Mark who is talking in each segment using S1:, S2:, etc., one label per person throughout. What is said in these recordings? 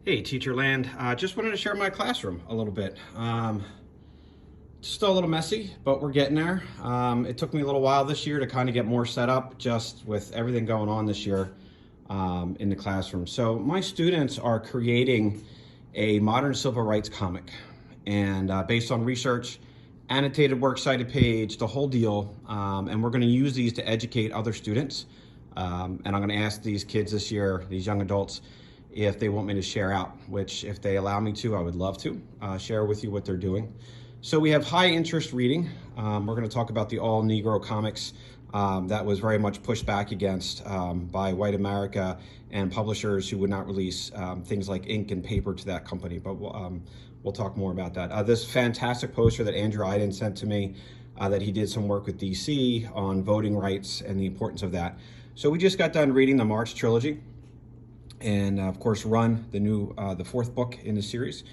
S1: Hey, Teacher Land. Just wanted to share my classroom a little bit. Still a little messy, but we're getting there. It took me a little while this year to kind of get more set up just with everything going on this year in the classroom. So my students are creating a modern civil rights comic, and based on research, annotated works cited page, the whole deal. And we're going to use these to educate other students. And I'm going to ask these kids this year, these young adults, if they want me to share out, which if they allow me to, I would love to share with you what they're doing. So we have high interest reading. We're going to talk about the all Negro comics that was very much pushed back against by white America and publishers who would not release things like ink and paper to that company. But we'll talk more about that. This fantastic poster that Andrew Iden sent to me that he did some work with DC on voting rights and the importance of that. So we just got done reading the March trilogy, and of course Run, the fourth book in the series.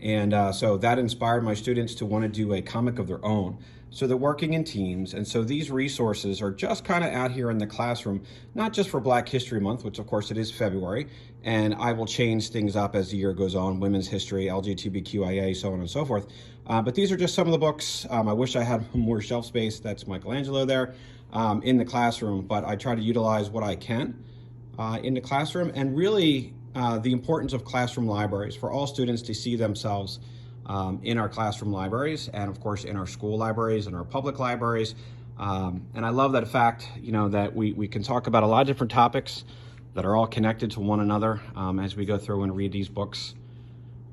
S1: And so that inspired my students to want to do a comic of their own. So they're working in teams, and so these resources are just kind of out here in the classroom, not just for Black History Month, which of course it is February, and I will change things up as the year goes on, women's history, LGBTQIA, so on and so forth. But these are just some of the books. I wish I had more shelf space. That's Michelangelo there in the classroom, but I try to utilize what I can in the classroom, and really the importance of classroom libraries for all students to see themselves in our classroom libraries, and of course in our school libraries and our public libraries. And I love that fact, that we can talk about a lot of different topics that are all connected to one another as we go through and read these books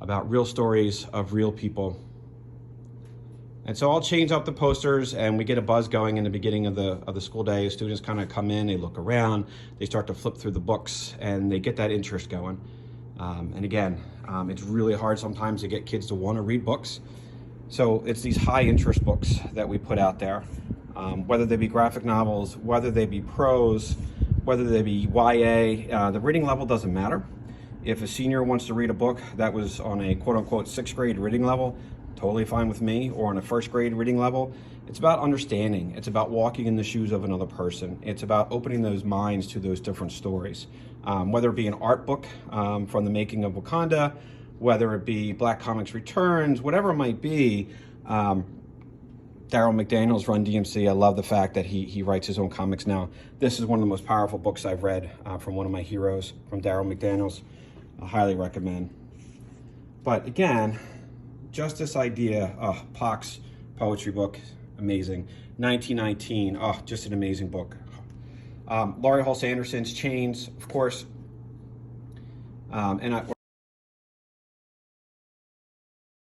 S1: about real stories of real people. And so I'll change up the posters, and we get a buzz going in the beginning of the school day. Students kind of come in, they look around, they start to flip through the books, and they get that interest going. And again, it's really hard sometimes to get kids to want to read books. So it's these high interest books that we put out there, whether they be graphic novels, whether they be prose, whether they be YA. The reading level doesn't matter. If a senior wants to read a book that was on a quote unquote sixth grade reading level, totally fine with me, or on a first grade reading level. It's about understanding. It's about walking in the shoes of another person. It's about opening those minds to those different stories. Whether it be an art book from the making of Wakanda, whether it be Black Comics Returns, whatever it might be. Darryl McDaniels, Run DMC, I love the fact that he writes his own comics now. This is one of the most powerful books I've read from one of my heroes, from Darryl McDaniels. I highly recommend. But again, just this idea, Pac's poetry book, amazing. 1919, just an amazing book. Laurie Halse Anderson's Chains, of course. And